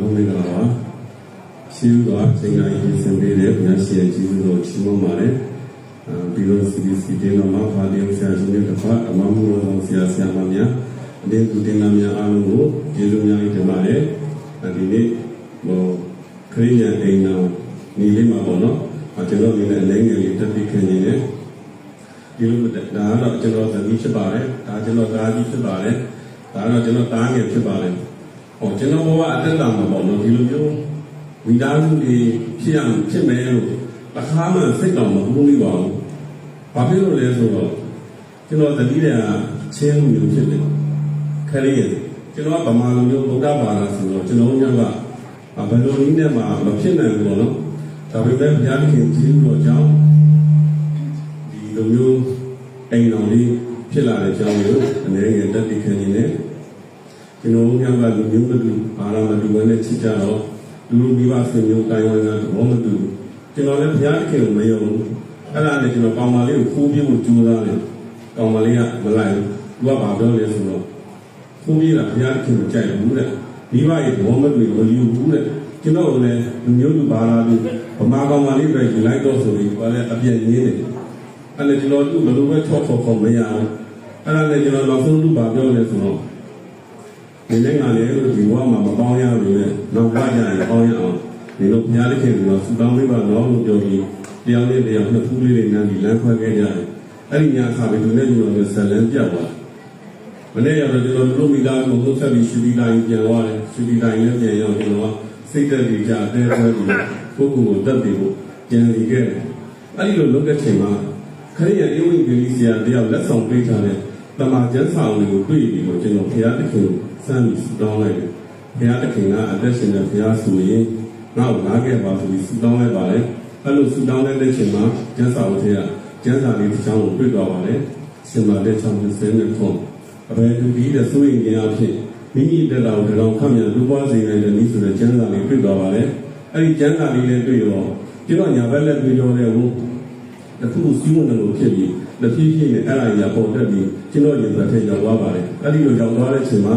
Homegala, Shiva, Chingai, Sembele, Nashi, Jesus, Chimomare, below CBC, Nama, Padio, Shazuni, Mamu, Siamania, then to Dinamia Amu, Jelunia, Temare, and the Korean day now, Nilima Bono, Atelo in a language that we can. You look at the General Nishabare, Tajano Dadi Shabare, Tajano Tang Shabare, or General Atendam Bono, you without the Chiam Chimel, a hammer signal of Bumi Wall, Papilo Leso, you know the leader, Chim Mutilin, Korean, you know, Bamalu, Bodabara, you know, Yava, a Balonina, Machina and Bono, Tabiba Yankin, Jim Jam. လူမျိုးအိမ်တော်လေးဖြစ်လာတဲ့အကြောင်းကိုအနေနဲ့တက်တည်ခံနေတယ်ကျွန်တော်တို့ကလူမျိုးမတူဘာသာမတူဘဲနဲ့ချစ်ကြတော့လူလူမိဘဆွေမျိုးတိုင်းဝန်းကသဘောမတူကျွန်တော်လည်းဘုရားသခင်ကိုမယုံဘူးအဲ့ဒါနဲ့ကျွန်တော်ကောင်မလေးကိုခိုးပြဖို့ကြိုးစားတယ်ကောင်မလေးကမလိုက်ဘူးသူကဘာပြောလဲဆိုတော့ခိုးပြတာဘုရားသခင်ကိုကြိုက်ဘူးတဲ့မိဘရဲ့သဘောမတူမယူဘူးတဲ့ကျွန်တော်လည်းလူမျိုးတူဘာသာတူဗမာကောင်မလေးပဲယူလိုက်တော့ဆိုပြီးဘာလဲအပြည့်ရင်းနေအဲ့ဒါကျွန်တော်တို့ဘယ်လိုပဲချော့ချော့ခေါ်မရအောင်အဲ့ဒါနဲ့ကျွန်တော်နောက်ဆုံးလူပါပြောလဲဆိုတော့ဒီနိုင်ငံလေးတို့ဒီဘဝမှာမပေါင်းရဘူးလေနောက်ဘဝကျရင်ပေါင်းရအောင်ဒီလိုဘုရားသခင်ကစူတောင်းပေးပါတော့လို့ပြောပြီးတရားနဲ့တရားနှစ်ခုလေးတွေနဲ့ဒီလမ်းခွဲခဲ့ကြတယ်အဲ့ဒီညာခါပြီးသူနဲ့ကျွန်တော်ဆက်လန်းပြတ်သွားမနေ့ကကျွန်တော်တို့မိသားစုကိုဆက်ပြီးရှူပြီးတိုင်းပြန်သွားတယ်ရှူပြီးတိုင်းလည်းပြန်ရောက်ကျွန်တော်စိတ်သက်တည်ကြအသေးသေးပြီးပုဂ္ဂိုလ်ကိုတတ်ပြီးဖို့ကြံစီခဲ့တယ်အဲ့ဒီလိုလုပ်တဲ့ချိန်မှာခရိယာဧဝံဂေလိဆရာတယောက်လက်ဆောင်ပေးထားတဲ့တမန်ကျမ်းစာတွေကိုတွေ့ပြီးတော့ကျွန်တော်ဘုရားသခင်ကိုစမ်းပြီးဆုတောင်းလိုက်တယ်ဘုရားသခင်ကအသက်ရှင်တဲ့ဘုရားဆိုရင်ငါ့ကိုလာခဲ့ပါဆိုပြီးဆုတောင်းလိုက်ပါတယ်အဲ့လိုဆုတောင်းတဲ့အချိန်မှာကျမ်းစာဝတ်ထဲကကျမ်းစာလေးတစ်ချောင်းကိုတွေ့သွားပါတယ်ရှင်မာတဲ့6:30နဲ့ထုံးအဘယ်သူဒီတဲ့ဆိုရင်အဖြစ်မိမိတက်တာကိုတောင်ခန့်မြန်လူပွားစေနိုင်တဲ့ဤဆိုတဲ့ကျမ်းစာလေးတွေ့သွားပါတယ်အဲ့ဒီကျမ်းစာလေးနဲ့တွေ့ရောကျွန်တော်ညာဘက်လက်တွေ့ရောတဲ့ဟုတ်တခုစီးဝင်လို့ဖြစ်ပြီးလက်ဖြည်းဖြည်းနဲ့အဲ့ဒါကြီးပေါ်တက်ပြီးကျွန်တော်ရင်သက်ထဲရောက်သွားပါတယ်အဲ့ဒီလိုရောက်သွားတဲ့အချိန်မှာ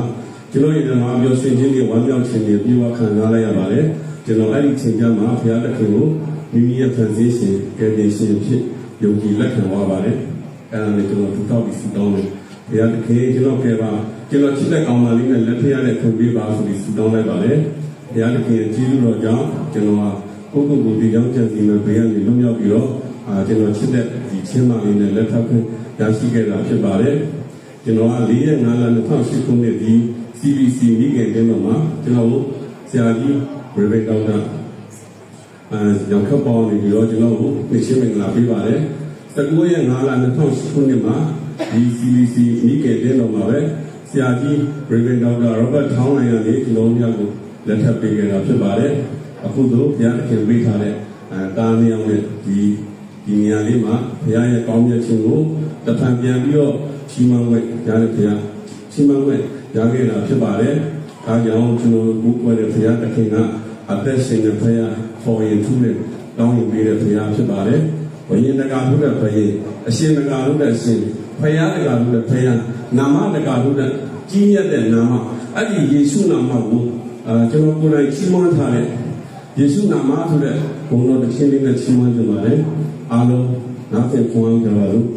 ကျွန်တော်ရင်ထဲမှာပြောရှင်ချင်းတွေဝမ်းမြောက်ခြင်းတွေပြေဝခံစားလိုက်ရပါတယ်ကျွန်တော်အဲ့ဒီချိန်ကျမှဘုရားသခင်ကိုမိမိရဲ့ဖန်ဆင်းရှင်ကယ်တင်ရှင်ဖြစ်ယုံကြည်လက်ခံသွားပါတယ်အဲ့ဒါနဲ့ကျွန်တော်ထူထောက်ပြီးဆုတောင်းတယ်ဘုရားသခင်ကျွန်တော်ကယ်ပါကျွန်တော်ချစ်တဲ့ကောင်းမလေးနဲ့လက်ထရတဲ့ဖွင့်ပေးပါဆိုပြီးဆုတောင်းလိုက်ပါတယ်ဘုရားသခင်ရဲ့ကြီးလို့ကြောင့်ကျွန်တော်ကကိုယ့်ကိုယ်ကိုဒီကြောင့်ကြံစီမဲ့ဘေးကနေလွတ်မြောက်ပြီးတော့ကျွန်တော်ချစ်တဲ့ဒီချင်းမလေးနဲ့လက်ထပ်ခွင့်ရရှိခဲ့တာဖြစ်ပါတယ်ကျွန်တော်က4ရက်5လ2008ခုနှစ်ဒီ CBC မိခင်တင်းမှာကျွန်တော်ဆရာကြီးရေဘေကောင်းတာရောက်ခပ်ပေါင်းနေပြီးတော့ကျွန်တော်ကိုနှိမ့်ချင်းမင်္ဂလာပေးပါတယ်19ရက်5လ2008ခုနှစ်မှာဒီ CBC မိခင်တင်းမှာပဲဆရာကြီးရေဘေကောင်းတာ Robert ထောင်းနိုင်ရနေကျွန်တော်တို့ကိုလက်ထပ်ပေးခဲ့တာဖြစ်ပါတယ်အခုတို့ဘုရားသခင်ပေးထားတဲ့တားမြောင်းတဲ့ဒီနေရာလေးမှာဘုရားရဲ့ကောင်းမြတ်ခြင်းကိုတဖန်ပြန်ပြီးတော့ချီးမွမ်းဝဲရတဲ့ဘုရားချီးမွမ်းဝဲရခဲ့တာဖြစ်ပါတယ်။ဒါကြောင့်ကျွန်တော်ကိုယ်ကိုယ်တဲ့ဘုရားသခင်ကအသက်ရှင်တဲ့ဘုရားခေါ်ရင်ထူးတဲ့တောင်းရင်ပေးတဲ့ဘုရားဖြစ်ပါတယ်။ဘုရင်တကာလို့တဲ့ဘုရင်အရှင်တကာလို့တဲ့အရှင်ဘုရားတကာလို့တဲ့ဘုရားနာမတကာလို့တဲ့ကြီးမြတ်တဲ့နာမအဲ့ဒီယေရှုနာမကိုကျွန်တော်ကိုယ်တိုင်ချီးမွမ်းထားတဲ့ယေရှုနာမဆိုတဲ့ဘုံတော်တစ်ချင်းလေးနဲ့ချီးမွမ်းကြပါလေ။အားလုံးနောက်ပြန်ခေါင်းကြပါလို့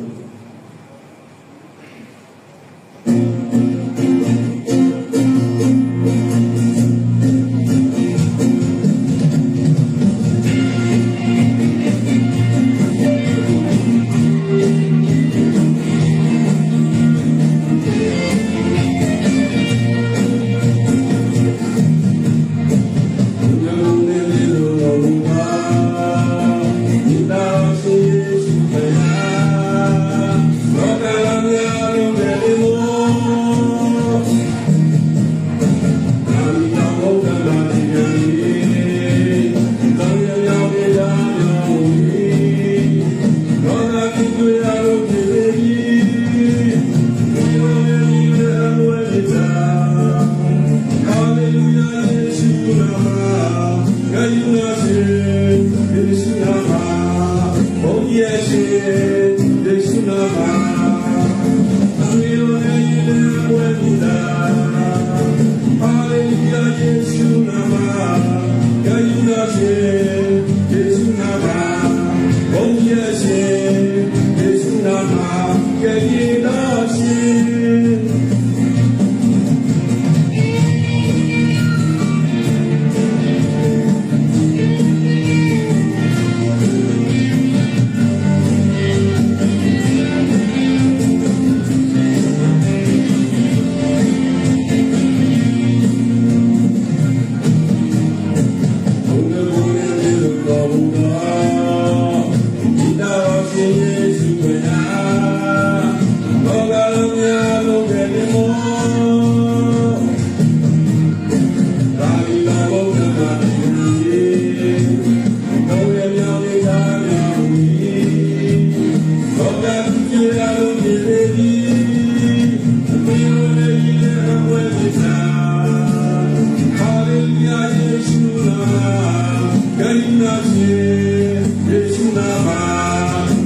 ယေရှုနာမ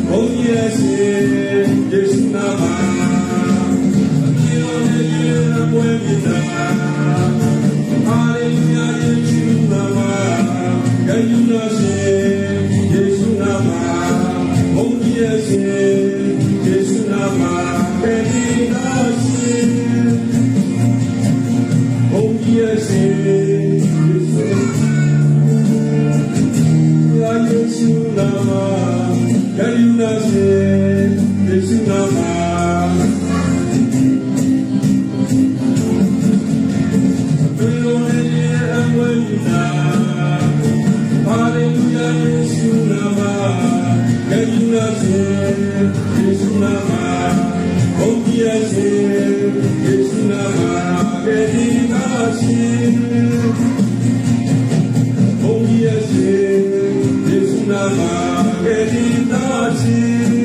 ဘုန်းကြီးရဲ့ရှင်ယေရှုနာမအပြည့်တော်နဲ့ရေအပွဲမြတ်တာဟာလေလုယာယေရှုနာမဂယုဏရှင်ယေရှုနာမဘုန်းကြီးရဲ့ရှင်ယေရှုနာမကေတိနာရှင်ဘုန်းကြီးရဲ့ရှင်ယေရှုနာမဂယုဏရှင်ယေရှုနာမဘယ်လိုလဲအဝိဒါဟာလေလုယာယေရှုနာမဂယုဏရှင်ယေရှုနာမဘုန်းကြီးရဲ့ရှင်ယေရှုနာမကေတိနာရှင်ဘုန်းကြီးရဲ့ရှင်ယေရှုနာမကေတိနာရှင်